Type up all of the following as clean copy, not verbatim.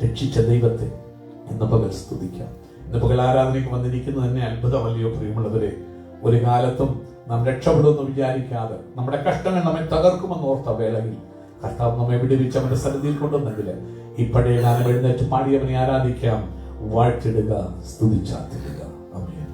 രക്ഷിച്ച ദൈവത്തെ ഇന്ന് പകൽ സ്തുതിക്കാം. ഇന്ന് പകൽ ആരാധനയ്ക്ക് വന്നിരിക്കുന്നത് തന്നെ അത്ഭുതമല്ലയോ പ്രിയമുള്ളവരെ? ഒരു കാലത്തും നാം രക്ഷപ്പെടുമെന്ന് വിചാരിക്കാതെ നമ്മുടെ കഷ്ടങ്ങൾ നമ്മെ തകർക്കുമെന്ന് ഓർത്ത വേളയിൽ കർത്താവ് നമ്മെ വിടുവിച്ച് അവന്റെ സന്നിധിയിൽ കൊണ്ടുവന്നെങ്കിൽ ഈ പഴയ ഗാനം എഴുന്നേറ്റ് പാടിയവനെ ആരാധിക്കാം, വാഴ്ത്തിടുക, സ്തുതിച്ചാർത്തിടുക. ആമേൻ.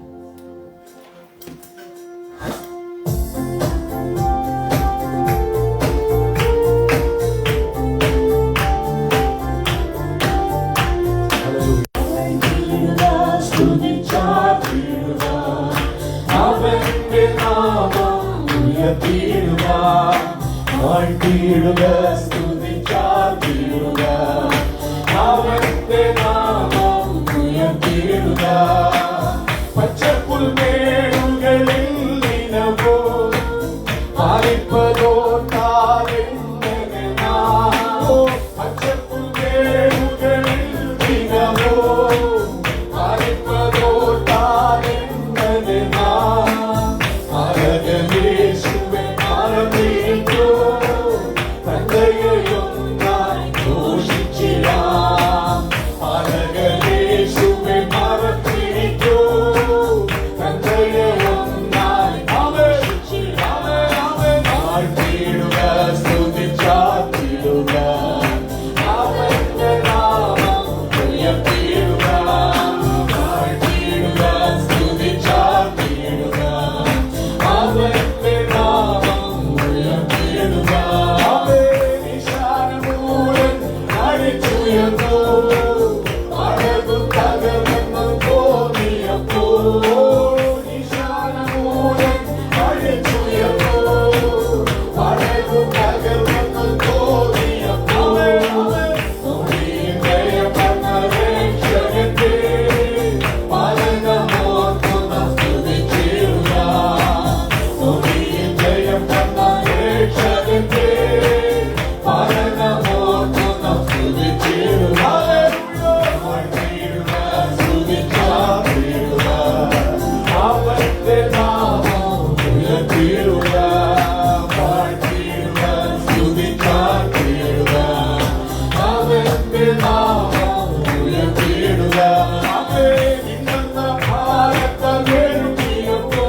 വാഴ്ത്തിടുക, സ്തുതിച്ചാർത്തിടുക, അവന്റെ നാമം ഉയർത്തിടുക. പച്ചപ്പുൽമേടുകളിൽ നിനവോ പാലിപ്പതോട്ടാലെങ്ങനെ നാമോ, പച്ചപ്പുൽമേടുകളിൽ നിനവോ പാലിപ്പതോട്ടാലെങ്ങനെ നാം അരകേശുവെ മറന്നേക്കോ തങ്കയൊന്നായി ഘോഷിച്ചിടാം. അരകേശുവെ മറന്നേക്കോ തങ്കയൊന്നായി ഘോഷിച്ചിടാം. വാഴ്ത്തിടുക, സ്തുതിച്ചാർത്തിടുക, അവന്റെ നാമം ഉയർത്തിടുക. വാഴ്ത്തിടുക, സ്തുതിച്ചാർത്തിടുക, അവന്റെ നാമം ഉയർത്തിടുക. നിശാനമൂലൻ അടിച്ചുയർന്നു, അഴകു തകർന്നു തോന്നിയപ്പോൾ. നിശാനമൂലൻ അടിച്ചുയർന്നു, അഴകു തകർന്നു തോന്നിയപ്പോൾ. ജയമെന്ന രക്ഷകന്റെ പലകമോർക്കുന്ന സ്തുതിച്ചിടുക. ജയമെന്ന രക്ഷകന്റെ പലകമോർക്കുന്ന സ്തുതിച്ചിടുക. വാഴ്ത്തിടുക, സ്തുതിച്ചാർത്തിടുക, അവന്റെ നാമം ഉയർത്തിടുക. വാഴ്ത്തിടുക, സ്തുതിച്ചാർത്തിടുക, അവന്റെ നാമം ഉയർത്തിടുക. നിന്ന ഭാരതമെഴുതിയപ്പോ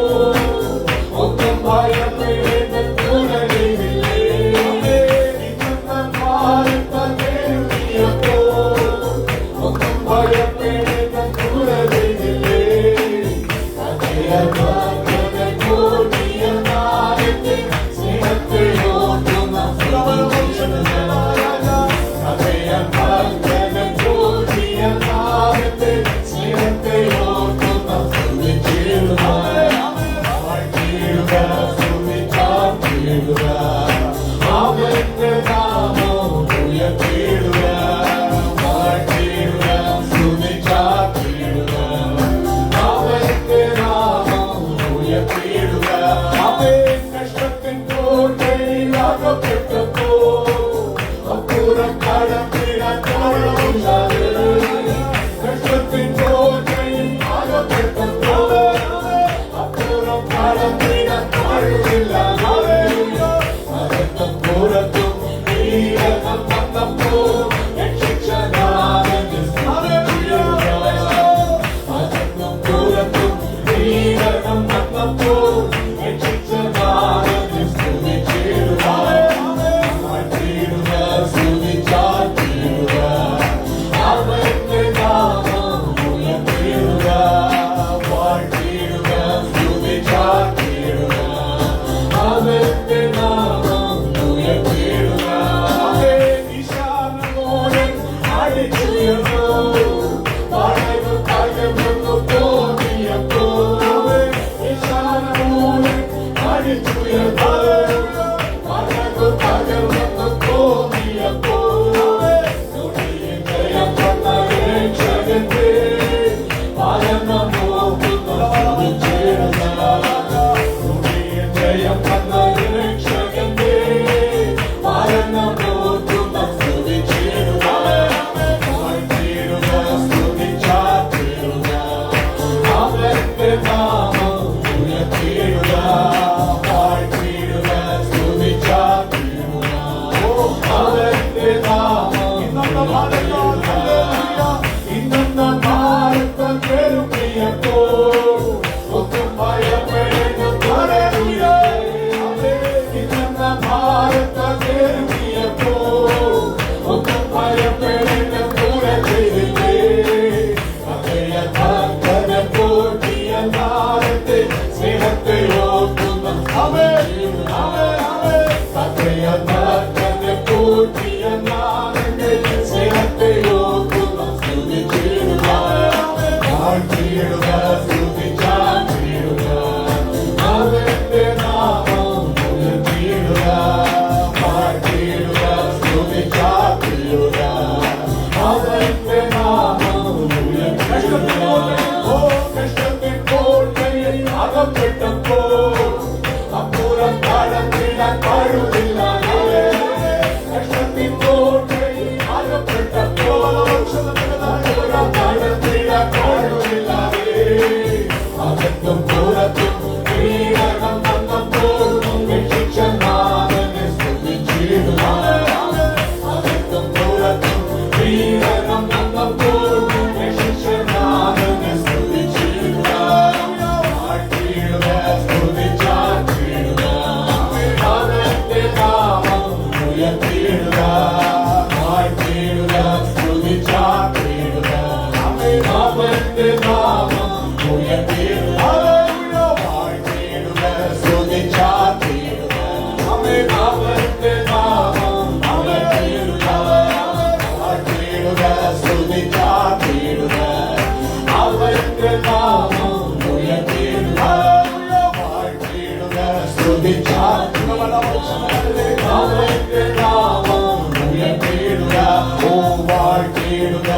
ഒന്നും ഭയപ്പെടേണ്ട തുണലില്ലേ. നിന്ന ഭാരതമെഴുതിയപ്പോ ഒന്നും ഭയപ്പെടേണ്ട തുണലില്ലേ. കോടിയ നായത്തെ സ്നേഹത്തെ ഓർക്കുന്ന സ്നേഹത്തെ ഓർക്കുന്ന സ്തുതിച്ചിടുക. വാഴ്ത്തിടുക, സ്തുതിച്ചാർത്തിടുക, അവന്റെ നാമം ഉയർത്തിടുക. വാഴ്ത്തിടുക, സ്തുതിച്ചാർത്തിടുക, അവന്റെ നാമം ഉയർത്തിടുക. അവൻ കഷ്ടത്തിൻ കോട്ടയിൽ അകപ്പെട്ടപ്പോ അപ്പുറം കടന്നിടാൻ തോളമില്ലാതെ. കഷ്ടത്തിൻ കോട്ടയിൽ അകപ്പെട്ടപ്പോ അപ്പുറം കടന്നിടാൻ തോളമില്ലാതെ. അകത്തും പുറത്തും നീരകം വന്നപ്പോ രക്ഷിച്ചനാഥന്റെ സ്തുതിച്ചിടുക. അകത്തും പുറത്തും നീരകം വന്നപ്പോ രക്ഷിച്ചനാഥന്റെ സ്തുതിച്ചിടുക. വാഴ്ത്തിടുക, സ്തുതിച്ചാർത്തിടുക, അവന്റെ നാമം ഉയർത്തിടുക. വാഴ്ത്തിടുക, സ്തുതിച്ചാർത്തിടുക, അവന്റെ നാമം ഉയർത്തിടുക. നിശാനമൂലൻ അടിച്ചുയർന്നു, അഴകു തകർന്നു തോന്നിയപ്പോൾ. നിശാനമൂലൻ അടിച്ചുയർന്നു, അഴകു തകർന്നു തോന്നിയപ്പോൾ. ജയം വന്ന രക്ഷകന്റെ പലകമോർക്കുന്ന സ്തുതിച്ചിടുക. ജയം വന്ന രക്ഷകന്റെ പലകമോർക്കുന്ന സ്തുതിച്ചിടുക. വാഴ്ത്തിടുക, അവന്റെ നാമം ഉയർത്തിയിടുക. ഓ കഷ്ടത്തിൻ കോട്ടയിൽ അകപ്പെട്ടപ്പോൾ അപ്പുറം കടന്നിടാൻ പാടുന്നില്ല. കഷ്ടത്തിൻ കോട്ടയിൽ അകപ്പെട്ടപ്പോൾ അപ്പുറം കടന്നിടാൻ പാടുന്നില്ല. അകത്തും പുറത്തും പീഡനം വന്നപ്പോൾ രക്ഷിച്ച നാഥനെ സ്തുതിച്ചിടുക. അകത്തും പുറത്തും പീഡനം വന്നപ്പോൾ രക്ഷിച്ച നാഥനെ സ്തുതിച്ചിടുക. വാഴ്ത്തിയിടുക, സ്തുതിച്ചാർത്തിടുക. അവന്റെ നാമം ഉയർത്തിയിടുക. വാഴ്ത്തിയിടുക, സ്തുതിച്ചാർത്തിടുക. അവന്റെ നാമം ഉയർത്തിയിടുക. വാഴ്ത്തിയിടുക, സ്തുതിച്ചാർത്തിടുക. അവന്റെ നാമം ഉയർത്തിയിടുക. വാഴ്ത്തിയിടുക, സ്തുതിച്ചാർത്തിടുക. അവന്റെ നാമം ഉയർത്തിയിടുക. വാഴ്ത്തിയിടുക, സ്തുതിച്ചാർത്തിടുക. അവന്റെ നാമം ഉയർത്തിയിടുക. ഓ വാഴ്ത്തിയിടുക,